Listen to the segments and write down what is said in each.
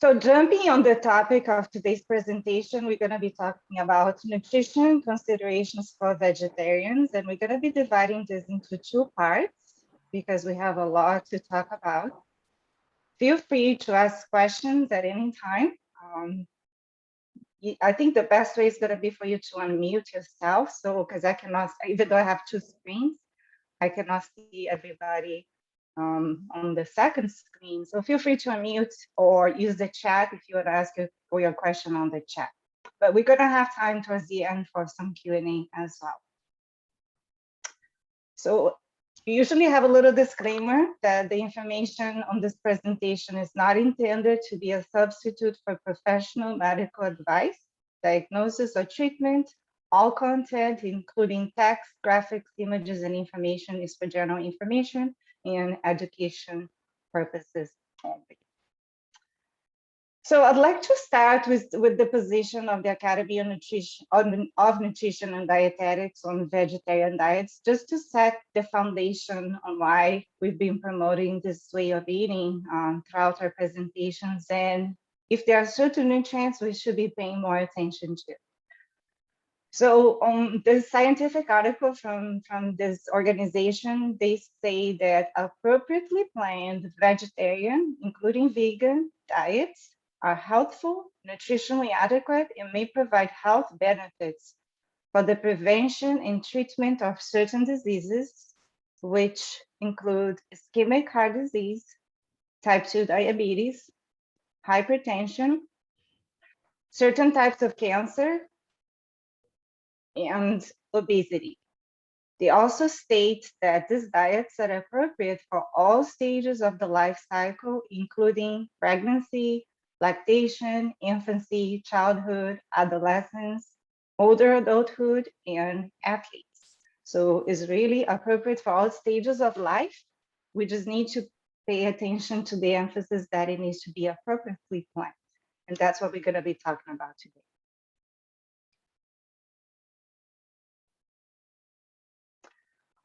So jumping on the topic of today's presentation, we're going to be talking about nutrition considerations for vegetarians, and we're going to be dividing this into two parts because we have a lot to talk about. Feel free to ask questions at any time. I think the best way is going to be for you to unmute yourself. So, because I cannot, even though I have two screens, I cannot see everybody on the second screen. So feel free to unmute or use the chat if you want to ask for your question on the chat. But we're going to have time towards the end for some Q&A as well. So we usually have a little disclaimer that the information on this presentation is not intended to be a substitute for professional medical advice, diagnosis, or treatment. All content, including text, graphics, images, and information, is for general information and education purposes only. So I'd like to start with the position of the Academy of Nutrition and Dietetics on vegetarian diets, just to set the foundation on why we've been promoting this way of eating throughout our presentations, and if there are certain nutrients we should be paying more attention to. So on the scientific article from this organization, they say that appropriately planned vegetarian, including vegan diets, are healthful, nutritionally adequate, and may provide health benefits for the prevention and treatment of certain diseases, which include ischemic heart disease, type 2 diabetes, hypertension, certain types of cancer, and obesity. They also state that these diets are appropriate for all stages of the life cycle, including pregnancy, lactation, infancy, childhood, adolescence, older adulthood, and athletes. So it's really appropriate for all stages of life. We just need to pay attention to the emphasis that it needs to be appropriately planned. And that's what we're going to be talking about today.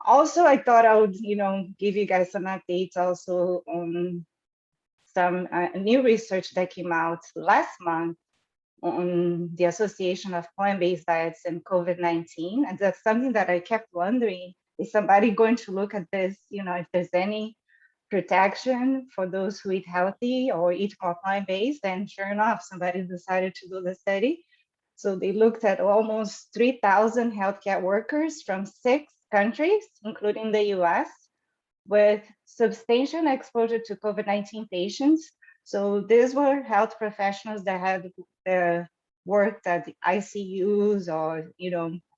Also, I thought I would, give you guys some updates also on some new research that came out last month on the association of plant-based diets and COVID-19. And that's something that I kept wondering, is somebody going to look at this, if there's any protection for those who eat healthy or eat more plant-based? And sure enough, somebody decided to do the study. So they looked at almost 3,000 healthcare workers from 6 countries, including the US, with substantial exposure to COVID-19 patients. So these were health professionals that had worked at the ICUs or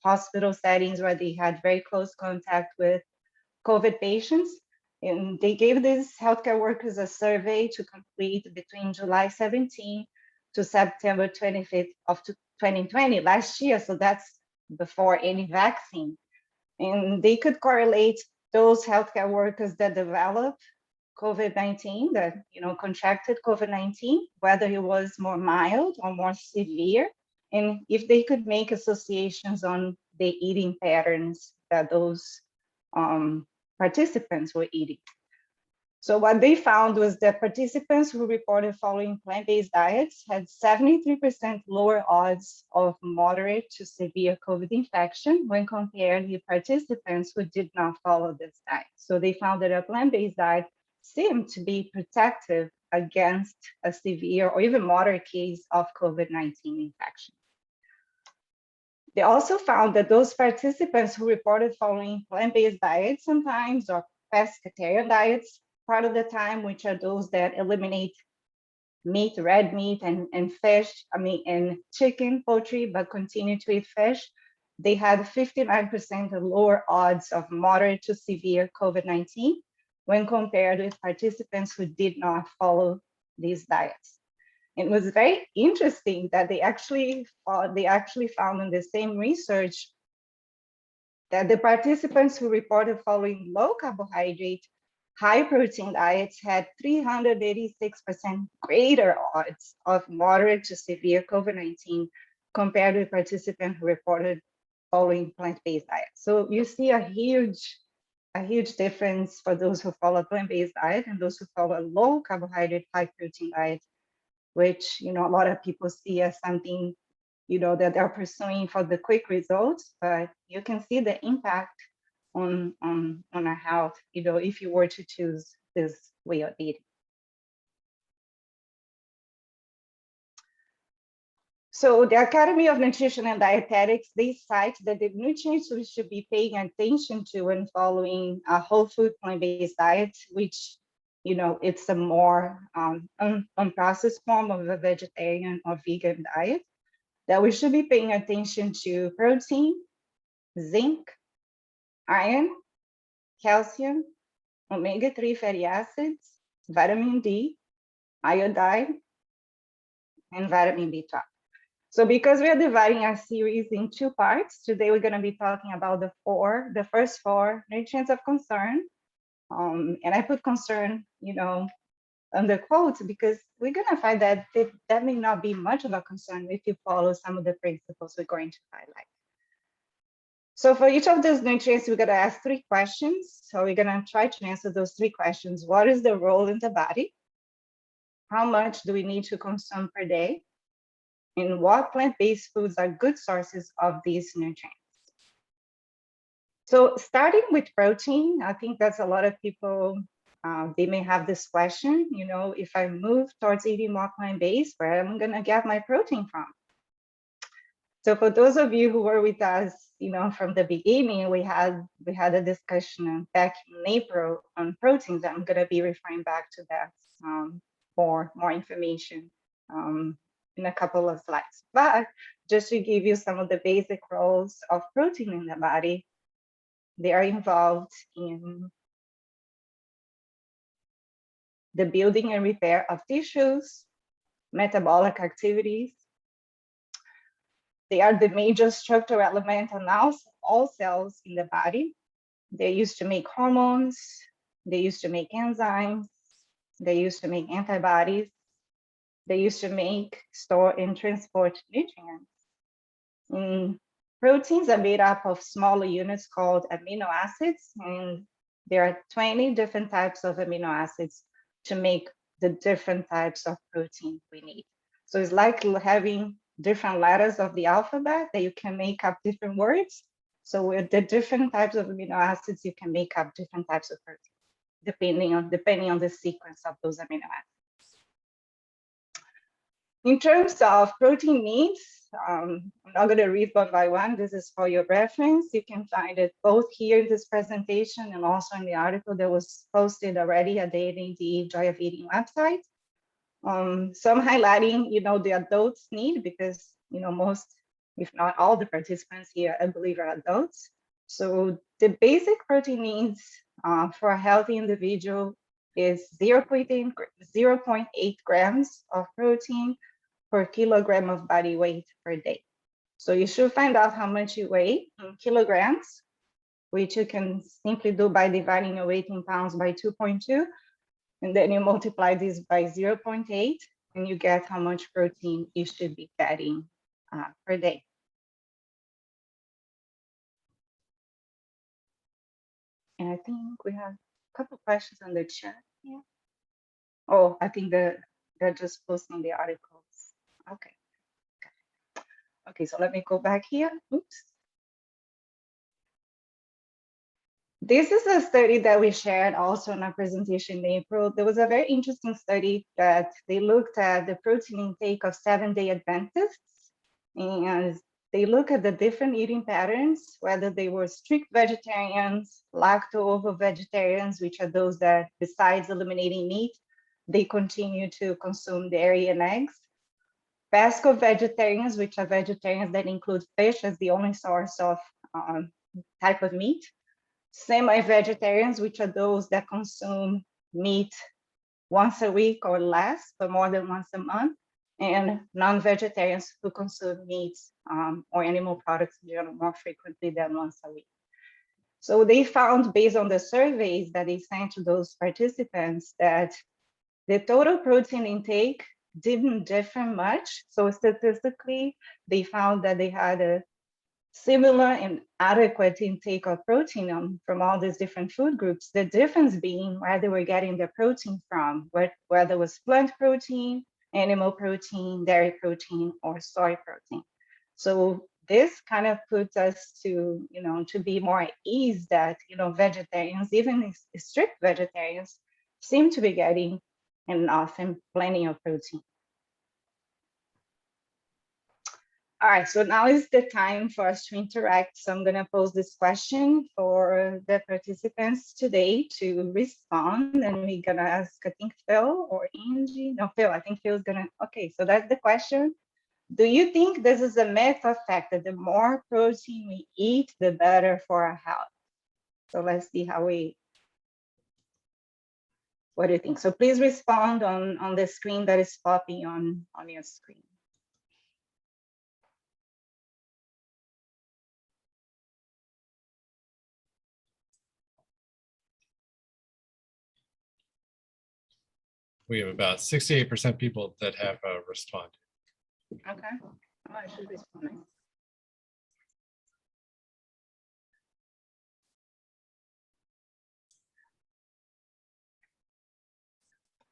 hospital settings where they had very close contact with COVID patients. And they gave these healthcare workers a survey to complete between July 17 to September 25th of 2020, last year. So that's before any vaccine. And they could correlate those healthcare workers that developed COVID-19, that contracted COVID-19, whether it was more mild or more severe, and if they could make associations on the eating patterns that those participants were eating. So what they found was that participants who reported following plant-based diets had 73% lower odds of moderate to severe COVID infection when compared with participants who did not follow this diet. So they found that a plant-based diet seemed to be protective against a severe or even moderate case of COVID-19 infection. They also found that those participants who reported following plant-based diets sometimes or pescatarian diets part of the time, which are those that eliminate meat, red meat, and fish, and chicken, poultry, but continue to eat fish, they had 59% lower odds of moderate to severe COVID-19 when compared with participants who did not follow these diets. It was very interesting that they actually found in the same research that the participants who reported following low carbohydrate, high protein diets had 386% greater odds of moderate to severe COVID-19 compared with participants who reported following plant-based diets. So you see a huge difference for those who follow plant-based diet and those who follow a low carbohydrate, high protein diet which, you know, a lot of people see as something, you know, that they're pursuing for the quick results, but you can see the impact on our health, you know, if you were to choose this way of eating. So the Academy of Nutrition and Dietetics, they cite that the nutrients we should be paying attention to when following a whole food plant-based diet, which, you know, it's a more unprocessed form of a vegetarian or vegan diet, that we should be paying attention to protein, zinc, iron, calcium, omega-3 fatty acids, vitamin D, iodine, and vitamin B12. So because we are dividing our series in two parts, today we're going to be talking about the first four nutrients of concern. And I put concern, you know, under quotes because we're going to find that that may not be much of a concern if you follow some of the principles we're going to highlight. So for each of those nutrients, we're going to ask three questions. So we're going to try to answer those three questions. What is the role in the body? How much do we need to consume per day? And what plant-based foods are good sources of these nutrients? So starting with protein, I think that's a lot of people, they may have this question, you know, if I move towards eating more plant-based, where am I gonna get my protein from? So for those of you who were with us, you know, from the beginning, we had a discussion back in April on proteins. I'm gonna be referring back to that for more information in a couple of slides. But just to give you some of the basic roles of protein in the body, they are involved in the building and repair of tissues, metabolic activities. They are the major structural element in all cells in the body. They used to make hormones, they used to make enzymes, they used to make antibodies, they used to make, store, and transport nutrients. Proteins are made up of smaller units called amino acids, and there are 20 different types of amino acids to make the different types of protein we need. So it's like having different letters of the alphabet that you can make up different words. So with the different types of amino acids, you can make up different types of protein, depending on the sequence of those amino acids. In terms of protein needs, I'm not going to read one by one. This is for your reference. You can find it both here in this presentation and also in the article that was posted already at the AD&D Joy of Eating website. So I'm highlighting, you know, the adults need because, you know, most, if not all the participants here, I believe are adults. So the basic protein needs for a healthy individual is 0.8 grams of protein per kilogram of body weight per day. So you should find out how much you weigh in kilograms, which you can simply do by dividing your weight in pounds by 2.2. And then you multiply this by 0.8, and you get how much protein you should be getting per day. And I think we have a couple questions on the chat here. Oh, I think they're just posting the articles. Okay. Okay, so let me go back here. Oops. This is a study that we shared also in our presentation in April. There was a very interesting study that they looked at the protein intake of 7-day Adventists, and they look at the different eating patterns, whether they were strict vegetarians, lacto-ovo-vegetarians, which are those that besides eliminating meat, they continue to consume dairy and eggs, pesco-vegetarians, which are vegetarians that include fish as the only source of type of meat, semi-vegetarians, which are those that consume meat once a week or less, but more than once a month, and non-vegetarians who consume meats or animal products in general more frequently than once a week. So they found, based on the surveys that they sent to those participants, that the total protein intake didn't differ much. So statistically, they found that they had a similar and adequate intake of protein from all these different food groups. The difference being where they were getting their protein from, whether it was plant protein, animal protein, dairy protein, or soy protein. So this kind of puts us to, to be more at ease that, vegetarians, even strict vegetarians, seem to be getting enough and plenty of protein. All right, so now is the time for us to interact. So I'm going to pose this question for the participants today to respond. And we're going to ask, I think, Phil or Angie. No, Phil, I think Phil's going to. Okay, so that's the question. Do you think this is a myth or fact that the more protein we eat, the better for our health? So let's see what do you think? So please respond on the screen that is popping on your screen. We have about 68% people that have responded. Okay. Oh, I should respond.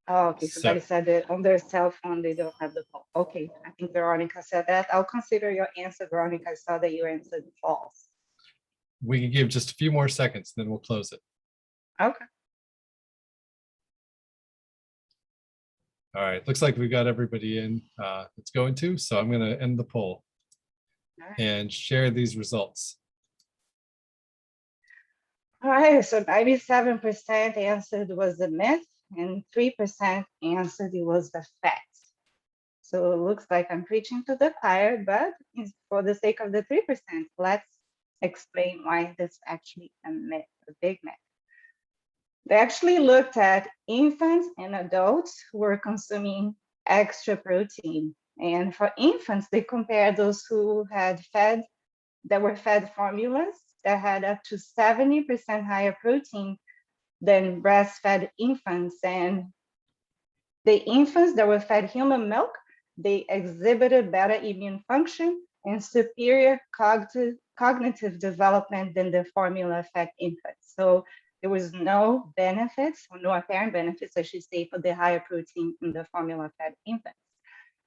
Oh, okay, so that said that on their cell phone, they don't have the phone. Okay, I think Veronica said that. I'll consider your answer, Veronica. I saw that you answered false. We can give just a few more seconds, then we'll close it. Okay. All right, looks like we got everybody in that's going to, so I'm gonna end the poll and share these results. All right, so 97% answered was the myth and 3% answered it was the fact. So it looks like I'm preaching to the choir, but for the sake of the 3%, let's explain why this actually a myth, a big myth. They actually looked at infants and adults who were consuming extra protein. And for infants, they compared those who were fed formulas that had up to 70% higher protein than breastfed infants. And the infants that were fed human milk, they exhibited better immune function and superior cognitive development than the formula-fed infants. So there was no benefits, or no apparent benefits, I should say, for the higher protein in the formula-fed infants.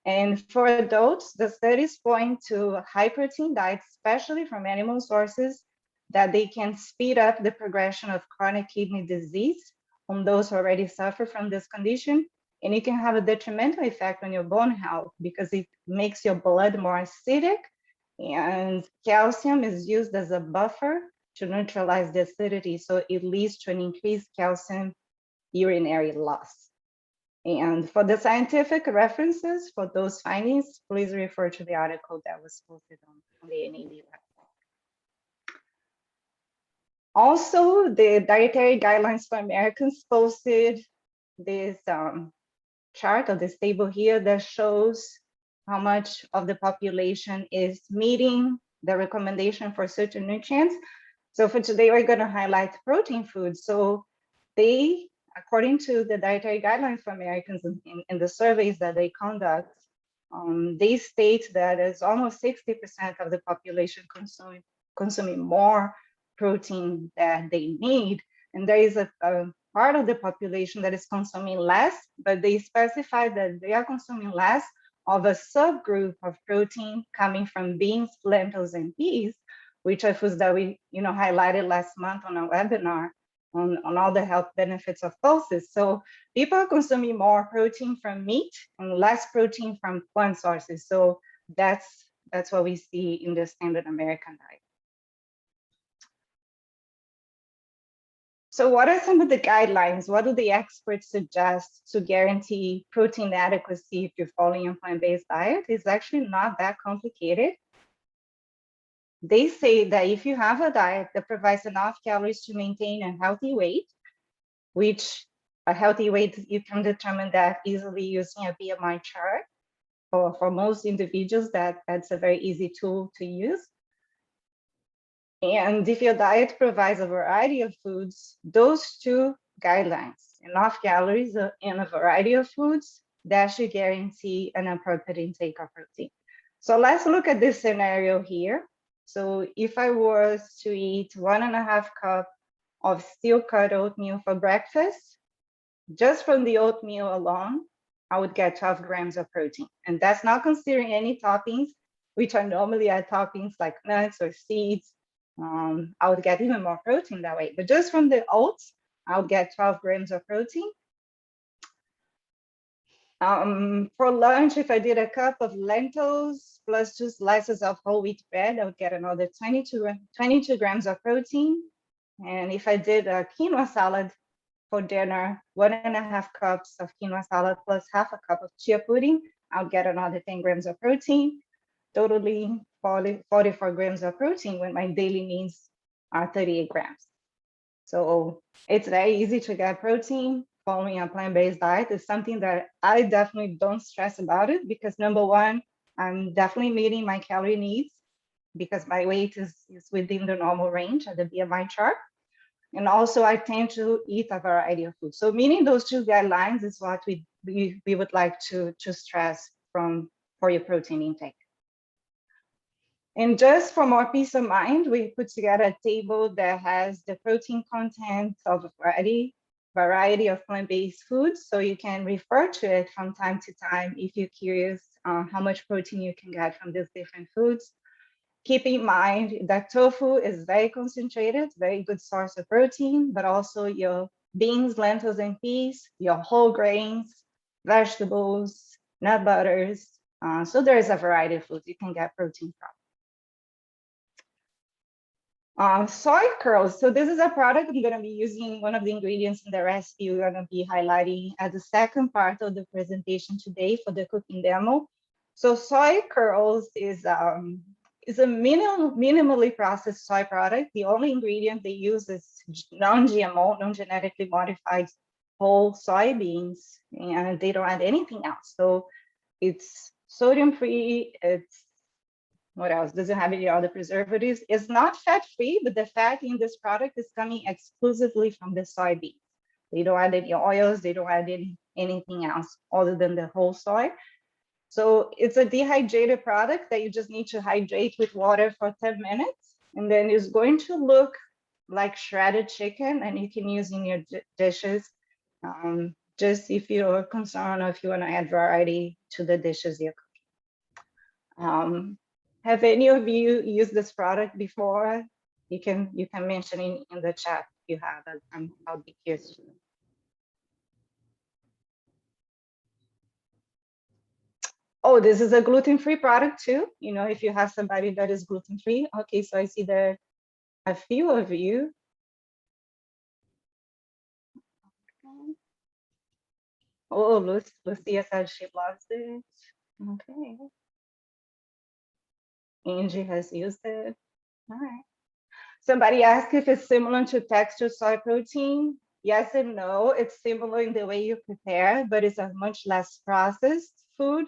And for adults, the studies point to high protein diets, especially from animal sources, that they can speed up the progression of chronic kidney disease on those who already suffer from this condition. And it can have a detrimental effect on your bone health because it makes your blood more acidic, and calcium is used as a buffer to neutralize the acidity. So it leads to an increased calcium urinary loss. And for the scientific references for those findings, please refer to the article that was posted on the NAD website. Also, the Dietary Guidelines for Americans posted this chart or this table here that shows how much of the population is meeting the recommendation for certain nutrients. So for today, we're going to highlight protein foods. So they, according to the Dietary Guidelines for Americans in the surveys that they conduct, they state that it's almost 60% of the population consuming more protein that they need. And there is a part of the population that is consuming less, but they specify that they are consuming less of a subgroup of protein coming from beans, lentils, and peas, which are foods that we highlighted last month on our webinar on all the health benefits of pulses. So people are consuming more protein from meat and less protein from plant sources. So that's what we see in the standard American diet. So what are some of the guidelines? What do the experts suggest to guarantee protein adequacy if you're following a plant-based diet? It's actually not that complicated. They say that if you have a diet that provides enough calories to maintain a healthy weight, which a healthy weight, you can determine that easily using a BMI chart. For most individuals, that's a very easy tool to use. And if your diet provides a variety of foods, those two guidelines, enough calories and a variety of foods, that should guarantee an appropriate intake of protein. So let's look at this scenario here. So if I was to eat 1.5 cups of steel cut oatmeal for breakfast, just from the oatmeal alone, I would get 12 grams of protein. And that's not considering any toppings, which I normally add toppings like nuts or seeds. I would get even more protein that way. But just from the oats, I would get 12 grams of protein. For lunch, if I did a cup of lentils plus 2 slices of whole wheat bread, I would get another 22 grams of protein. And if I did a quinoa salad for dinner, 1.5 cups of quinoa salad plus half a cup of chia pudding, I'll get another 10 grams of protein, totally 44 grams of protein when my daily needs are 38 grams. So it's very easy to get protein. Following a plant-based diet is something that I definitely don't stress about it because number one, I'm definitely meeting my calorie needs because my weight is within the normal range at the BMI chart. And also I tend to eat a variety of food. So meeting those two guidelines is what we would like to stress for your protein intake. And just for more peace of mind, we put together a table that has the protein content of a variety of plant-based foods. So you can refer to it from time to time if you're curious how much protein you can get from these different foods. Keep in mind that tofu is very concentrated, very good source of protein, but also your beans, lentils, and peas, your whole grains, vegetables, nut butters. So there's a variety of foods you can get protein from. Soy curls. So this is a product I'm going to be using. One of the ingredients in the recipe we're going to be highlighting as the second part of the presentation today for the cooking demo. So soy curls is a minimally processed soy product. The only ingredient they use is non-GMO, non-genetically modified whole soybeans, and they don't add anything else. So it's sodium-free. It's what else? Doesn't have any other preservatives. It's not fat-free, but the fat in this product is coming exclusively from the soybeans. They don't add any oils. They don't add anything else other than the whole soy. So it's a dehydrated product that you just need to hydrate with water for 10 minutes. And then it's going to look like shredded chicken, and you can use in your dishes. Just if you're concerned or if you want to add variety to the dishes you're cooking. Have any of you used this product before? You can mention in the chat if you have. I'll be curious to know. Oh, this is a gluten-free product too. You know, if you have somebody that is gluten-free. Okay, so I see there are a few of you. Oh, Lucia said she loves it. Okay. Angie has used it. All right. Somebody asked if it's similar to textured soy protein. Yes and no. It's similar in the way you prepare, but it's a much less processed food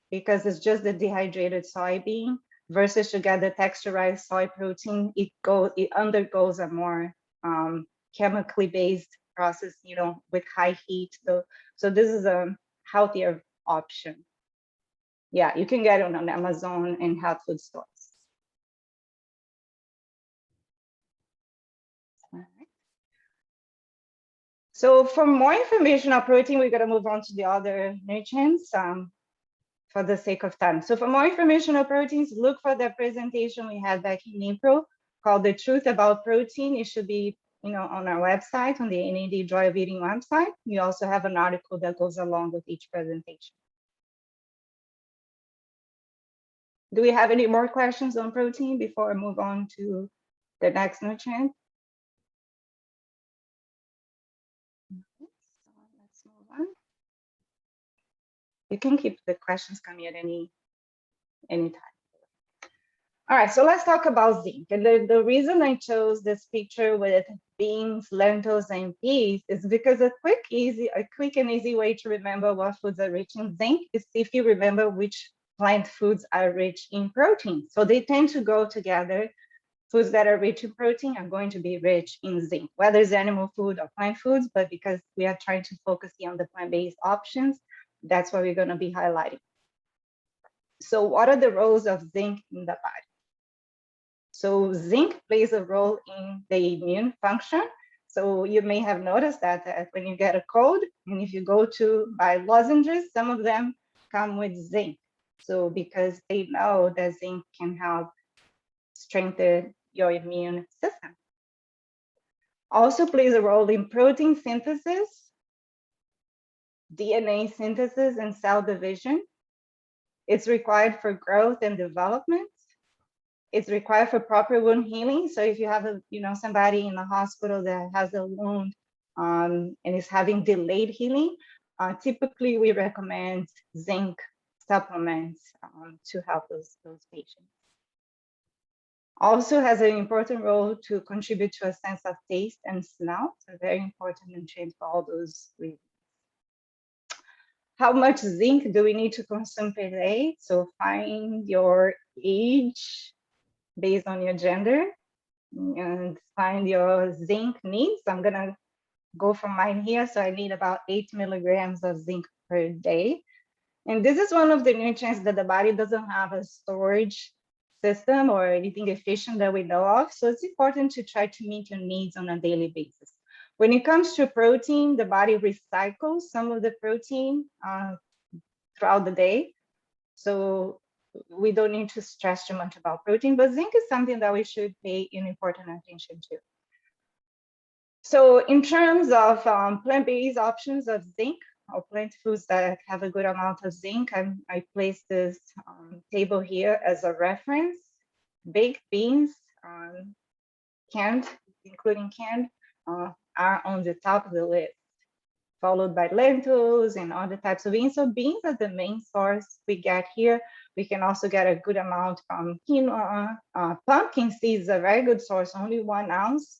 because it's just the dehydrated soybean versus to get the texturized soy protein. It undergoes a more chemically based process, you know, with high heat. So this is a healthier option. Yeah, you can get it on Amazon and health food stores. All right. So for more information on protein, we're going to move on to the other nutrients for the sake of time. So for more information on proteins, look for the presentation we had back in April called The Truth About Protein. It should be, you know, on our website, on the NAD Joy of Eating website. We also have an article that goes along with each presentation. Do we have any more questions on protein before I move on to the next nutrient? So let's move on. You can keep the questions coming at any time. All right, so let's talk about zinc. And the reason I chose this picture with beans, lentils, and peas is because a quick and easy way to remember what foods are rich in zinc is if you remember which plant foods are rich in protein. So they tend to go together. Foods that are rich in protein are going to be rich in zinc, whether it's animal food or plant foods, but because we are trying to focus on the plant-based options, that's what we're going to be highlighting. So what are the roles of zinc in the body? So zinc plays a role in the immune function. So you may have noticed that when you get a cold, and if you go to buy lozenges, some of them come with zinc. So because they know that zinc can help strengthen your immune system. Also plays a role in protein synthesis, DNA synthesis, and cell division. It's required for growth and development. It's required for proper wound healing. So if you have somebody in the hospital that has a wound and is having delayed healing, typically we recommend zinc supplements to help those patients. Also has an important role to contribute to a sense of taste and smell. So very important nutrient for all those reasons. How much zinc do we need to consume per day? So find your age based on your gender and find your zinc needs. I'm gonna go from mine here. So I need about 8 milligrams of zinc per day. And this is one of the nutrients that the body doesn't have a storage system or anything efficient that we know of. So it's important to try to meet your needs on a daily basis. When it comes to protein, the body recycles some of the protein throughout the day. So we don't need to stress too much about protein, but zinc is something that we should pay an important attention to. So in terms of plant-based options of zinc, or plant foods that have a good amount of zinc, I place this table here as a reference. Baked beans, canned, including canned, are on the top of the list, followed by lentils and other types of beans. So beans are the main source we get here. We can also get a good amount from quinoa. Pumpkin seeds are a very good source. Only 1 ounce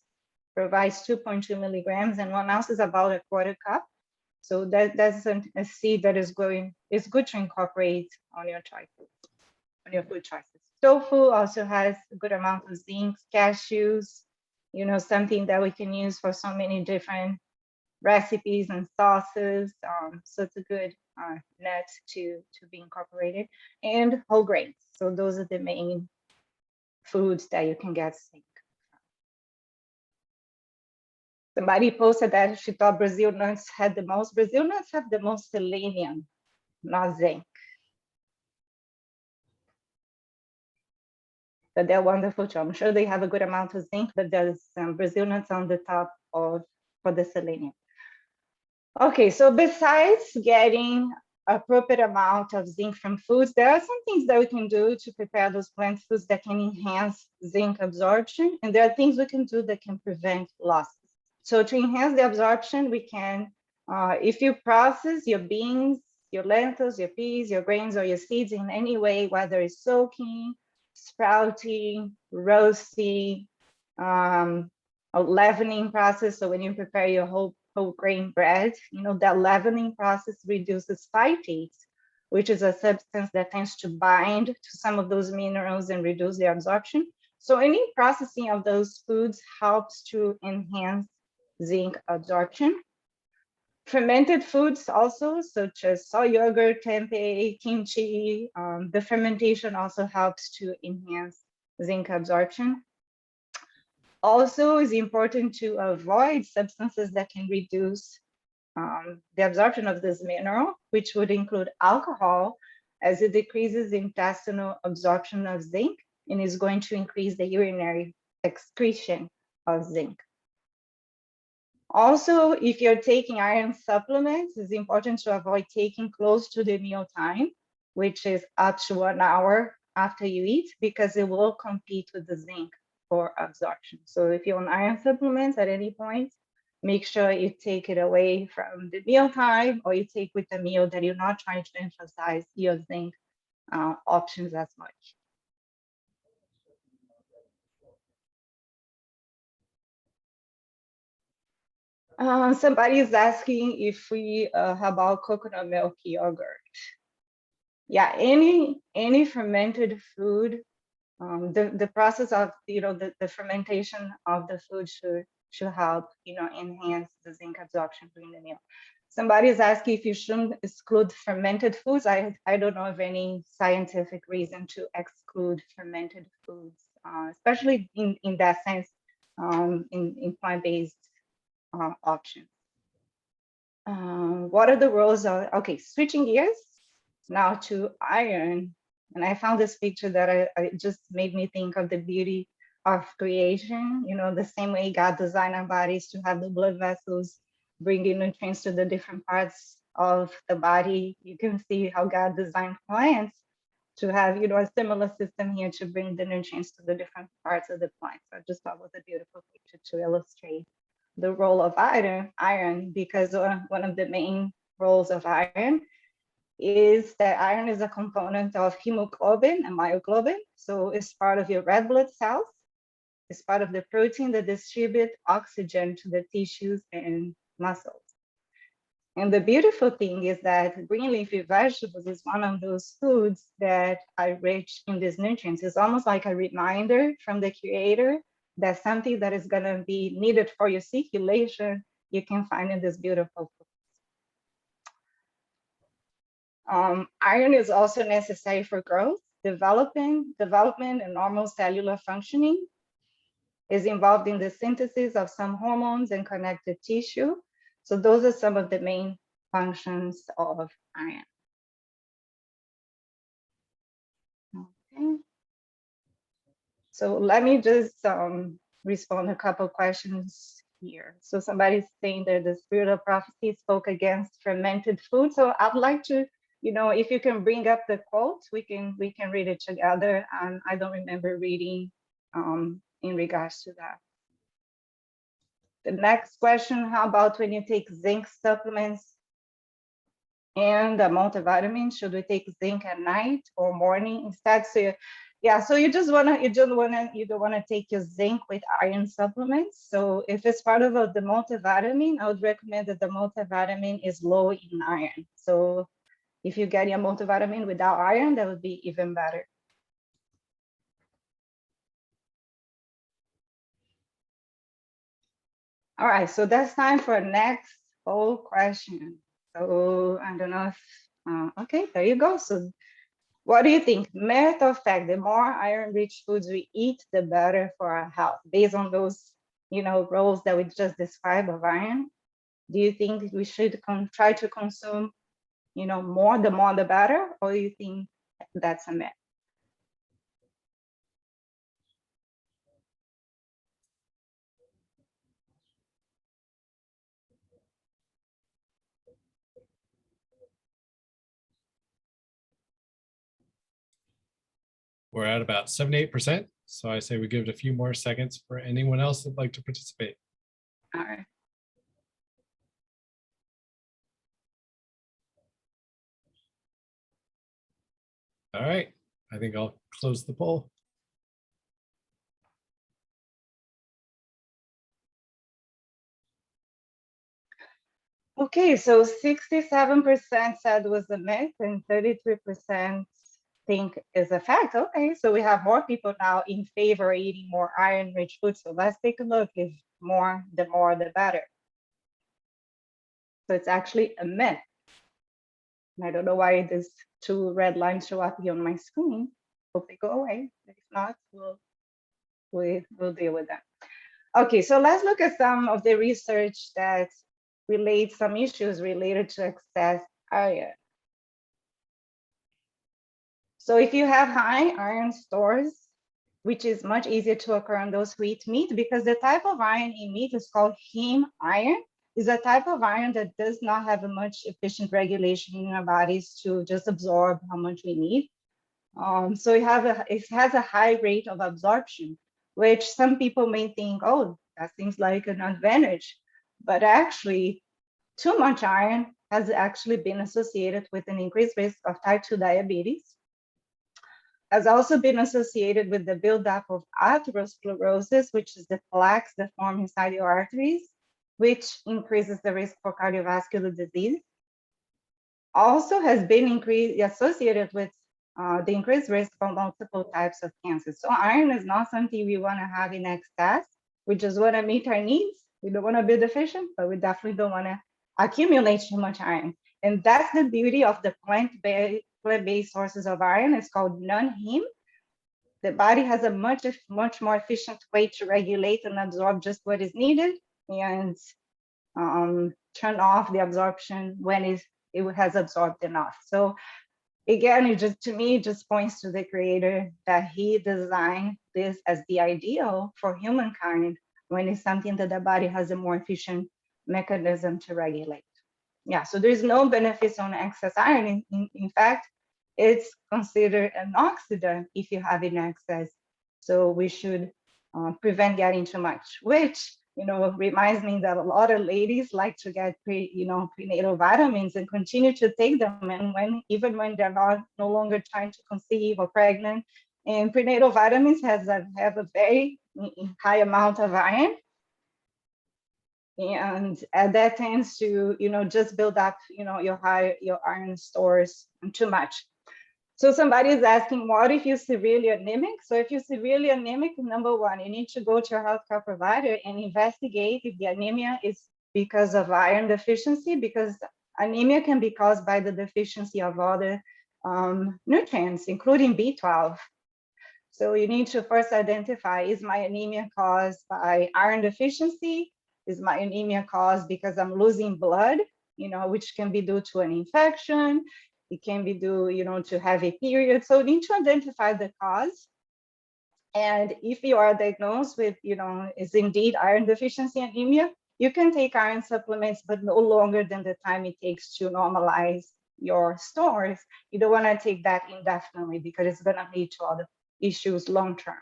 provides 2.2 milligrams, and 1 ounce is about a quarter cup. So that's a seed that is good to incorporate on your choices, on your food choices. Tofu also has a good amount of zinc. Cashews, something that we can use for so many different recipes and sauces. So it's a good nut to be incorporated. And whole grains. So those are the main foods that you can get zinc. Somebody posted that she thought Brazil nuts had the most. Brazil nuts have the most selenium, not zinc. But they're wonderful too. I'm sure they have a good amount of zinc, but there's Brazil nuts on the top for the selenium. Okay, so besides getting appropriate amount of zinc from foods, there are some things that we can do to prepare those plant foods that can enhance zinc absorption, and there are things we can do that can prevent losses. So to enhance the absorption, we can, if you process your beans, your lentils, your peas, your grains, or your seeds in any way, whether it's soaking, sprouting, roasting, a leavening process. So when you prepare your whole grain bread, that leavening process reduces phytates, which is a substance that tends to bind to some of those minerals and reduce the absorption. So any processing of those foods helps to enhance zinc absorption. Fermented foods also, such as soy yogurt, tempeh, kimchi, the fermentation also helps to enhance zinc absorption. Also, it's important to avoid substances that can reduce the absorption of this mineral, which would include alcohol, as it decreases intestinal absorption of zinc and is going to increase the urinary excretion of zinc. Also, if you're taking iron supplements, it's important to avoid taking close to the meal time, which is up to 1 hour after you eat, because it will compete with the zinc for absorption. So if you're on iron supplements at any point, make sure you take it away from the meal time, or you take with the meal that you're not trying to emphasize your zinc options as much. Somebody is asking if we how about coconut milk yogurt. Yeah, any fermented food, the process of the fermentation of the food should help enhance the zinc absorption during the meal. Somebody is asking if you shouldn't exclude fermented foods. I don't know of any scientific reason to exclude fermented foods, especially in that sense, in plant-based options. What are the roles of, okay, switching gears now to iron. And I found this picture that I just made me think of the beauty of creation. You know, the same way God designed our bodies to have the blood vessels bringing nutrients to the different parts of the body. You can see how God designed plants to have, you know, a similar system here to bring the nutrients to the different parts of the plant. So I just thought it was a beautiful picture to illustrate the role of iron, because one of the main roles of iron is that iron is a component of hemoglobin and myoglobin. So it's part of your red blood cells. It's part of the protein that distribute oxygen to the tissues and muscles. And the beautiful thing is that green leafy vegetables is one of those foods that are rich in these nutrients. It's almost like a reminder from the creator that something that is going to be needed for your circulation, you can find in this beautiful food. Iron is also necessary for growth, development, and normal cellular functioning. Is involved in the synthesis of some hormones and connective tissue. So those are some of the main functions of iron. Okay. So let me just respond a couple questions here. So somebody's saying that the spirit of prophecy spoke against fermented food. So I'd like to, you know, if you can bring up the quote, we can read it together. I don't remember reading in regards to that. The next question, how about when you take zinc supplements and a multivitamin, should we take zinc at night or morning instead? So yeah, so you don't wanna take your zinc with iron supplements. So if it's part of the multivitamin, I would recommend that the multivitamin is low in iron. So if you get your multivitamin without iron, that would be even better. All right, so that's time for next poll question. So I don't know if, okay, there you go. So what do you think? Myth or fact, the more iron-rich foods we eat, the better for our health, based on those, you know, roles that we just described of iron? Do you think we should try to consume, you know, more the better, or do you think that's a myth? We're at about 78%. So I say we give it a few more seconds for anyone else that'd like to participate. All right. All right, I think I'll close the poll. Okay, so 67% said was a myth and 33% think is a fact. Okay, so we have more people now in favor of eating more iron-rich foods. So let's take a look. If the more, the better. So it's actually a myth. And I don't know why these two red lines show up here on my screen. Hope they go away. If not, we'll deal with that. Okay, so let's look at some of the research that relates some issues related to excess iron. So if you have high iron stores, which is much easier to occur on those who eat meat, because the type of iron in meat is called heme iron, is a type of iron that does not have a much efficient regulation in our bodies to just absorb how much we need. So it has a high rate of absorption, which some people may think, oh, that seems like an advantage. But actually, too much iron has actually been associated with an increased risk of type 2 diabetes, has also been associated with the buildup of atherosclerosis, which is the plaques that form inside your arteries, which increases the risk for cardiovascular disease. Also has been associated with the increased risk for multiple types of cancer. So iron is not something we want to have in excess. We just want to meet our needs. We don't want to be deficient, but we definitely don't want to accumulate too much iron. And that's the beauty of the plant-based sources of iron. It's called non-heme. The body has a much more efficient way to regulate and absorb just what is needed. And turn off the absorption when it has absorbed enough. So again, it just, to me, it just points to the creator that he designed this as the ideal for humankind when it's something that the body has a more efficient mechanism to regulate. Yeah, so there's no benefits on excess iron. In fact, it's considered an oxidant if you have in excess. So we should prevent getting too much, which, you know, reminds me that a lot of ladies like to get prenatal vitamins and continue to take them, and even when they're no longer trying to conceive or pregnant. And prenatal vitamins have a very high amount of iron, and that tends to just build up your iron stores too much. So somebody is asking, what if you're severely anemic? So if you're severely anemic, number one, you need to go to your healthcare provider and investigate if the anemia is because of iron deficiency, because anemia can be caused by the deficiency of other nutrients, including B12. So you need to first identify, is my anemia caused by iron deficiency? Is my anemia caused because I'm losing blood, which can be due to an infection? It can be due, to heavy periods. So you need to identify the cause. And if you are diagnosed with, is indeed iron deficiency anemia, you can take iron supplements, but no longer than the time it takes to normalize your stores. You don't want to take that indefinitely because it's going to lead to other issues long term.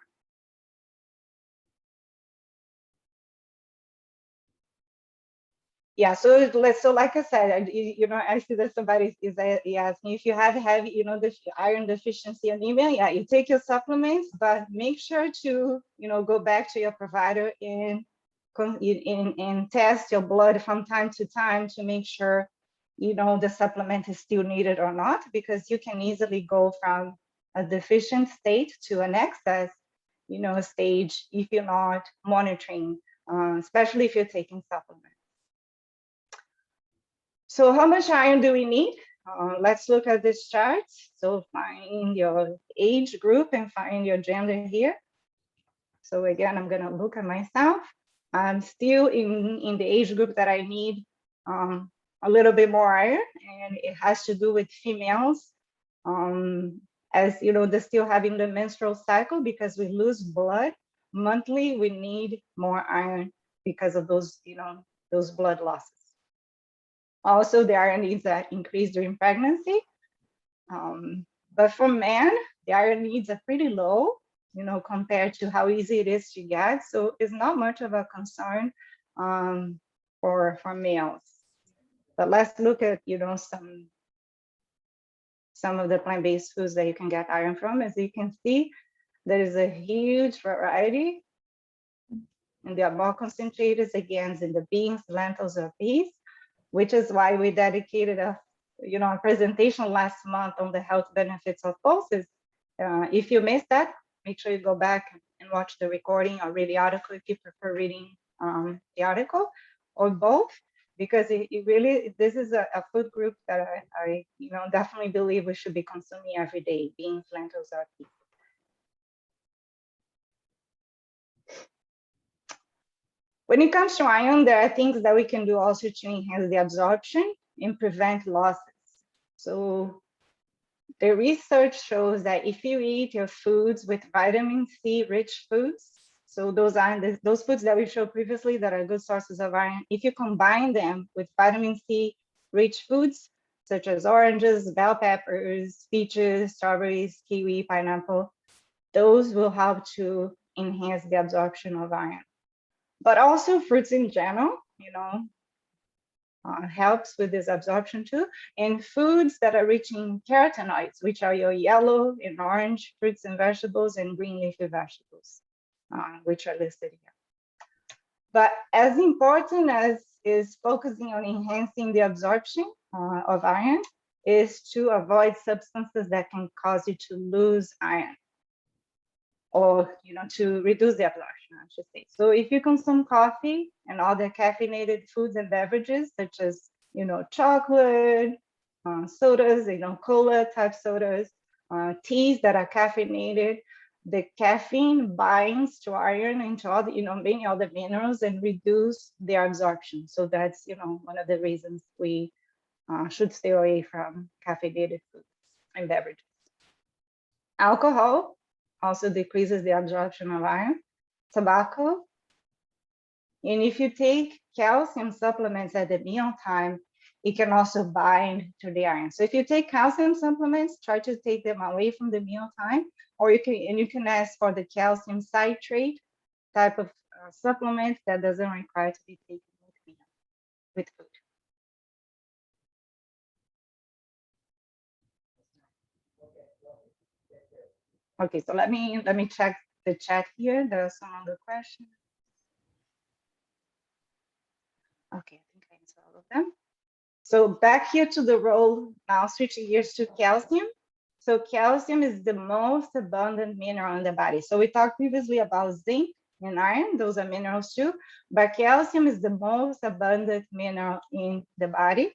Yeah, so like I said, I see that somebody is asking if you have heavy, the iron deficiency anemia. Yeah, you take your supplements, but make sure to, go back to your provider and test your blood from time to time to make sure, the supplement is still needed or not, because you can easily go from a deficient state to an excess, stage if you're not monitoring, especially if you're taking supplements. So how much iron do we need? Let's look at this chart. So find your age group and find your gender here. So again, I'm gonna look at myself. I'm still in the age group that I need a little bit more iron, and it has to do with females. As they're still having the menstrual cycle, because we lose blood monthly, we need more iron because of those, those blood losses. Also, the iron needs that increase during pregnancy. But for men, the iron needs are pretty low, compared to how easy it is to get. So it's not much of a concern for males. But let's look at, some of the plant-based foods that you can get iron from. As you can see, there is a huge variety, and they are more concentrated again in the beans, lentils, or peas, which is why we dedicated a presentation last month on the health benefits of pulses. If you missed that, make sure you go back and watch the recording or read the article if you prefer reading the article, or both, because it really, this is a food group that I definitely believe we should be consuming every day, beans, lentils, or peas. When it comes to iron, there are things that we can do also to enhance the absorption and prevent losses. So the research shows that if you eat your foods with vitamin C rich foods, so those foods that we showed previously that are good sources of iron, if you combine them with vitamin C rich foods, such as oranges, bell peppers, peaches, strawberries, kiwi, pineapple, those will help to enhance the absorption of iron. But also fruits in general, helps with this absorption too. And foods that are rich in carotenoids, which are your yellow and orange fruits and vegetables, and green leafy vegetables, which are listed here. But as important as is focusing on enhancing the absorption of iron, is to avoid substances that can cause you to lose iron, or to reduce the absorption, I should say. So if you consume coffee and other caffeinated foods and beverages, such as chocolate, sodas, cola type sodas, teas that are caffeinated, the caffeine binds to iron and to all the, many other minerals and reduce their absorption. So that's, one of the reasons we should stay away from caffeinated foods and beverages. Alcohol also decreases the absorption of iron. Tobacco. And if you take calcium supplements at the meal time, it can also bind to the iron. So if you take calcium supplements, try to take them away from the meal time, or you can ask for the calcium citrate type of supplement that doesn't require to be taken with food. Okay, so let me check the chat here. There are some other questions. Okay, I think I answered all of them. So back here to the role, now switching gears to calcium. So calcium is the most abundant mineral in the body. So we talked previously about zinc and iron, those are minerals too, but calcium is the most abundant mineral in the body.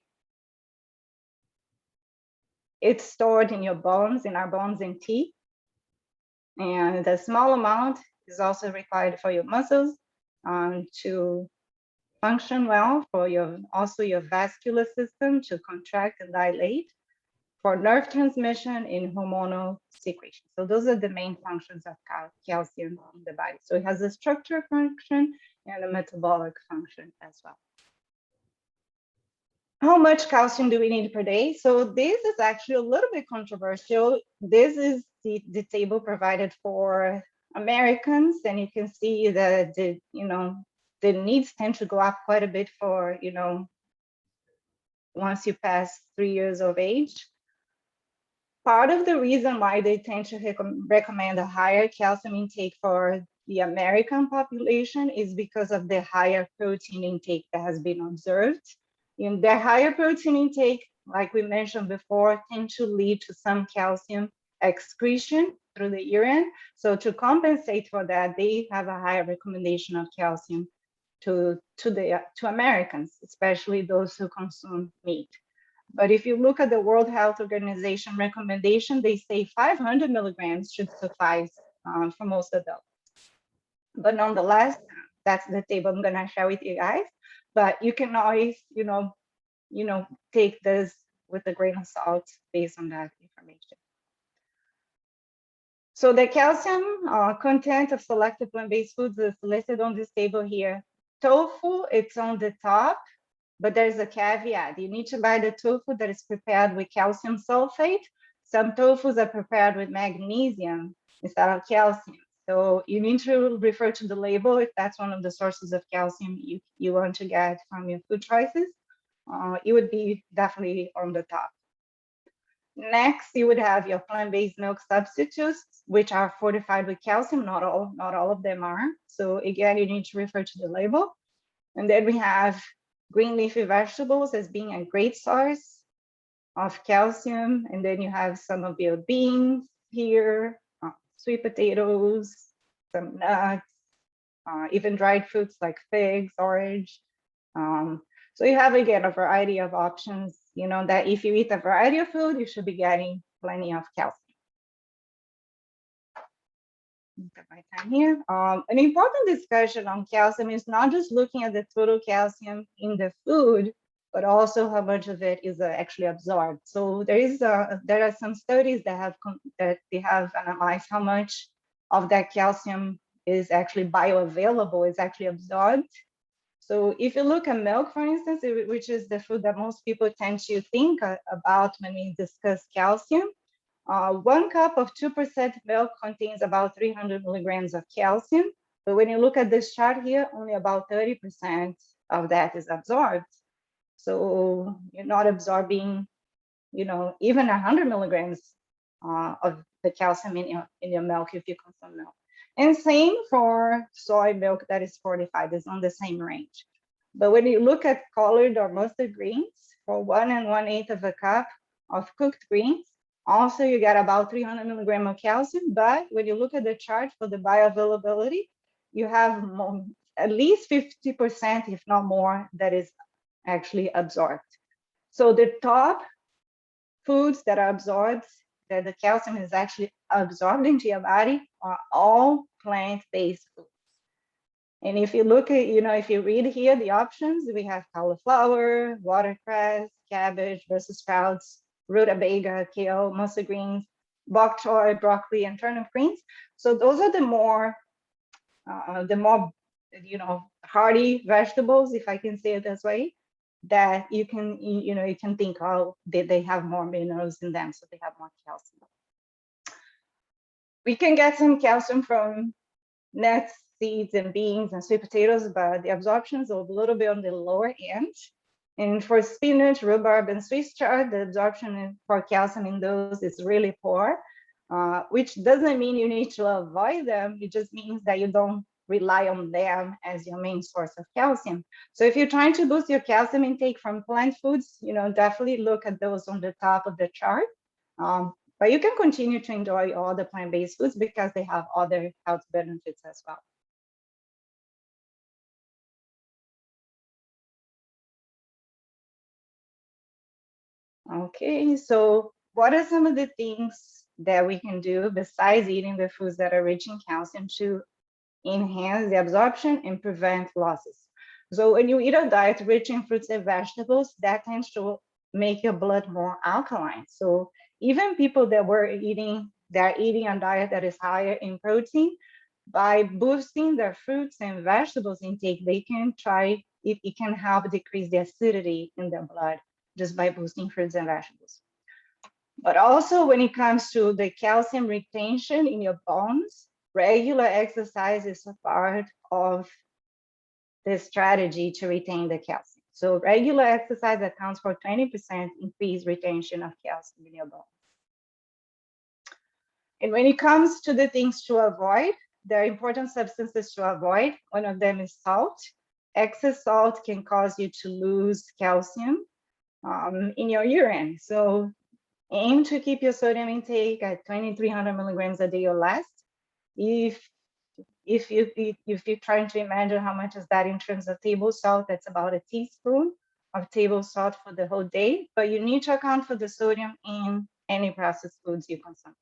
It's stored in your bones, in our bones and teeth. And a small amount is also required for your muscles to function well, for also your vascular system to contract and dilate, for nerve transmission and hormonal secretion. So those are the main functions of calcium in the body. So it has a structure function and a metabolic function as well. How much calcium do we need per day? So this is actually a little bit controversial. This is the table provided for Americans, and you can see that the needs tend to go up quite a bit for once you pass 3 years of age. Part of the reason why they tend to recommend a higher calcium intake for the American population is because of the higher protein intake that has been observed. In the higher protein intake, like we mentioned before, tend to lead to some calcium excretion through the urine. So to compensate for that, they have a higher recommendation of calcium to Americans, especially those who consume meat. But if you look at the World Health Organization recommendation, they say 500 milligrams should suffice for most adults. But nonetheless, that's the table I'm gonna share with you guys. But you can always, take this with a grain of salt based on that information. So the calcium content of selected plant-based foods is listed on this table here. Tofu, it's on the top, but there's a caveat. You need to buy the tofu that is prepared with calcium sulfate. Some tofus are prepared with magnesium instead of calcium. So you need to refer to the label if that's one of the sources of calcium you want to get from your food choices. It would be definitely on the top. Next, you would have your plant-based milk substitutes, which are fortified with calcium. Not all of them are. So again, you need to refer to the label. And then we have green leafy vegetables as being a great source of calcium. And then you have some of your beans here, sweet potatoes, some nuts, even dried fruits like figs, orange. So you have, again, a variety of options, that if you eat a variety of food, you should be getting plenty of calcium. My time here. An important discussion on calcium is not just looking at the total calcium in the food, but also how much of it is actually absorbed. So there are some studies that have analyzed how much of that calcium is actually bioavailable, is actually absorbed. So if you look at milk, for instance, which is the food that most people tend to think about when we discuss calcium, 1 cup of 2% milk contains about 300 milligrams of calcium. But when you look at this chart here, only about 30% of that is absorbed. So you're not absorbing, even 100 milligrams of the calcium in your milk if you consume milk. And same for soy milk that is fortified, is on the same range. But when you look at collard or mustard greens, for 1 1/8 of a cup of cooked greens, also you get about 300 milligrams of calcium. But when you look at the chart for the bioavailability, you have at least 50%, if not more, that is actually absorbed. So the top foods that are absorbed, that the calcium is actually absorbed into your body are all plant-based foods. And if you look at, if you read here the options, we have cauliflower, watercress, cabbage, Brussels sprouts, rutabaga, kale, mustard greens, bok choy, broccoli, and turnip greens. So those are the more, hearty vegetables, if I can say it this way, that you can think, oh, they have more minerals in them, so they have more calcium. We can get some calcium from nuts, seeds, and beans and sweet potatoes, but the absorption is a little bit on the lower end. And for spinach, rhubarb, and Swiss chard, the absorption for calcium in those is really poor, which doesn't mean you need to avoid them. It just means that you don't rely on them as your main source of calcium. So if you're trying to boost your calcium intake from plant foods, definitely look at those on the top of the chart. But you can continue to enjoy all the plant-based foods because they have other health benefits as well. Okay, so what are some of the things that we can do besides eating the foods that are rich in calcium to enhance the absorption and prevent losses? So when you eat a diet rich in fruits and vegetables, that tends to make your blood more alkaline. So even people that they're eating a diet that is higher in protein, by boosting their fruits and vegetables intake, they can it can help decrease the acidity in their blood just by boosting fruits and vegetables. But also when it comes to the calcium retention in your bones, regular exercise is a part of the strategy to retain the calcium. So regular exercise accounts for 20% increased retention of calcium in your bones. And when it comes to the things to avoid, there are important substances to avoid. One of them is salt. Excess salt can cause you to lose calcium in your urine. So aim to keep your sodium intake at 2,300 milligrams a day or less. If you're trying to imagine how much is that in terms of table salt, that's about a teaspoon of table salt for the whole day. But you need to account for the sodium in any processed foods you consume.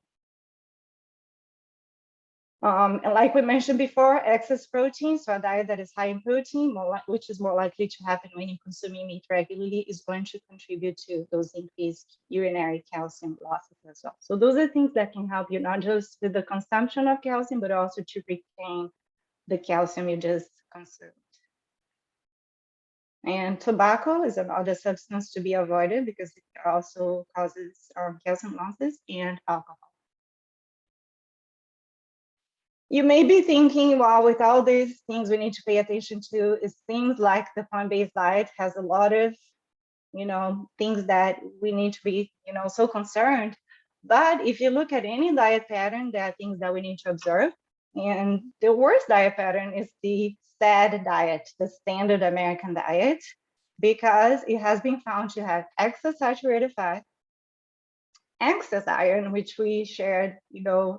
And like we mentioned before, excess protein, so a diet that is high in protein, which is more likely to happen when you're consuming meat regularly, is going to contribute to those increased urinary calcium losses as well. So those are things that can help you not just with the consumption of calcium, but also to retain the calcium you just consumed. And tobacco is another substance to be avoided because it also causes calcium losses, and alcohol. You may be thinking, well, with all these things we need to pay attention to, it seems like the plant-based diet has a lot of, things that we need to be, so concerned. But if you look at any diet pattern, there are things that we need to observe. And the worst diet pattern is the SAD diet, the standard American diet, because it has been found to have excess saturated fat, excess iron, which we shared,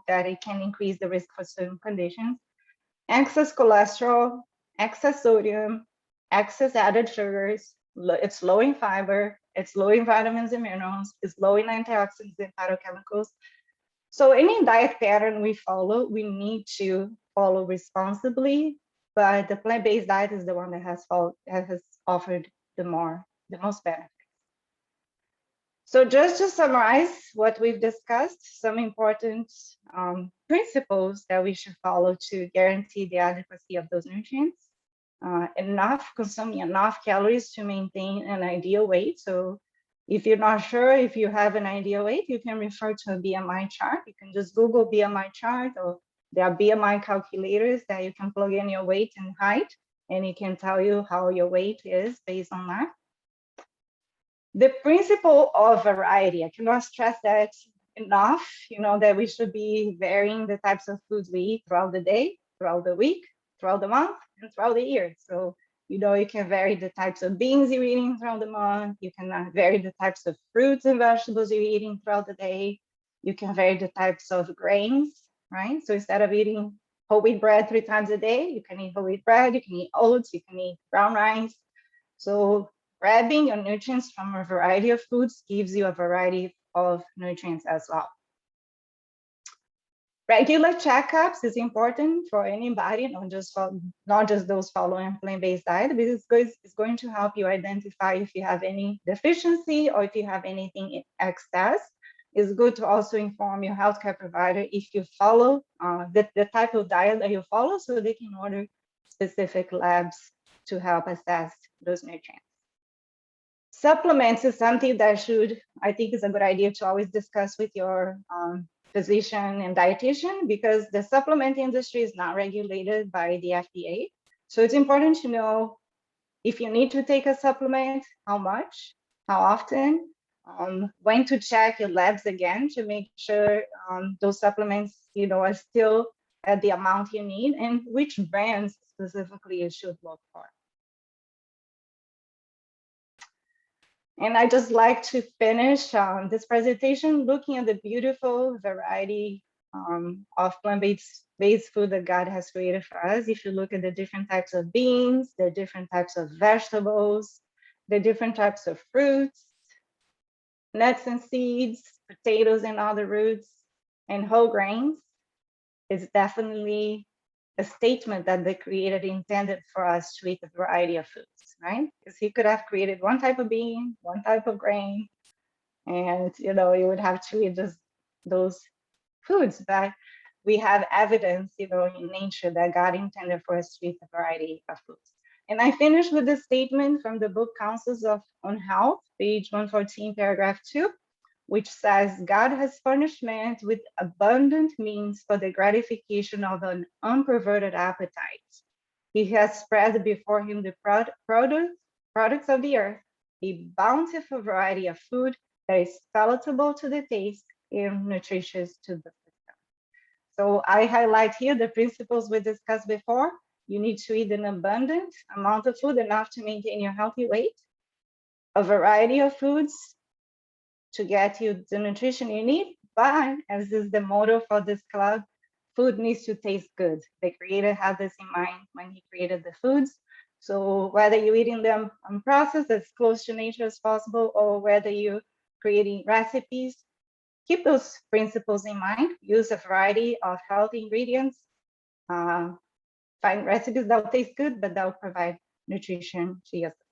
that it can increase the risk for certain conditions, excess cholesterol, excess sodium, excess added sugars, it's low in fiber, it's low in vitamins and minerals, it's low in antioxidants and phytochemicals. So any diet pattern we follow, we need to follow responsibly, but the plant-based diet is the one that has offered the most benefit. So just to summarize what we've discussed, some important principles that we should follow to guarantee the adequacy of those nutrients. Consuming enough calories to maintain an ideal weight. So if you're not sure if you have an ideal weight, you can refer to a BMI chart. You can just Google BMI chart, or there are BMI calculators that you can plug in your weight and height, and it can tell you how your weight is based on that. The principle of variety, I cannot stress that enough, that we should be varying the types of foods we eat throughout the day, throughout the week, throughout the month, and throughout the year. So, you can vary the types of beans you're eating throughout the month. You can vary the types of fruits and vegetables you're eating throughout the day. You can vary the types of grains, right? So instead of eating whole wheat bread 3 times a day, you can eat whole wheat bread, you can eat oats, you can eat brown rice. So grabbing your nutrients from a variety of foods gives you a variety of nutrients as well. Regular checkups is important for anybody, not just those following a plant-based diet, because it's going to help you identify if you have any deficiency or if you have anything in excess. It's good to also inform your healthcare provider if you follow the type of diet that you follow, so they can order specific labs to help assess those nutrients. Supplements is something that I think is a good idea to always discuss with your physician and dietitian, because the supplement industry is not regulated by the FDA. So it's important to know if you need to take a supplement, how much, how often, when to check your labs again to make sure those supplements, are still at the amount you need, and which brands specifically you should look for. And I just like to finish this presentation looking at the beautiful variety of plant-based food that God has created for us. If you look at the different types of beans, the different types of vegetables, the different types of fruits, nuts and seeds, potatoes and other roots, and whole grains, it's definitely a statement that the Creator intended for us to eat a variety of foods, right? Because He could have created one type of bean, one type of grain, and you would have to eat just those foods. But we have evidence, in nature that God intended for us to eat a variety of foods. And I finish with a statement from the book Counsels on Health, page 114, paragraph 2, which says, God has furnished man with abundant means for the gratification of an unperverted appetite. He has spread before him the products of the earth, a bountiful variety of food that is palatable to the taste and nutritious to the system. So I highlight here the principles we discussed before. You need to eat an abundant amount of food, enough to maintain your healthy weight, a variety of foods to get you the nutrition you need, but as is the motto for this club, food needs to taste good. The Creator had this in mind when He created the foods. So whether you're eating them unprocessed as close to nature as possible, or whether you're creating recipes, keep those principles in mind. Use a variety of healthy ingredients. Find recipes that will taste good, but that will provide nutrition to yourself.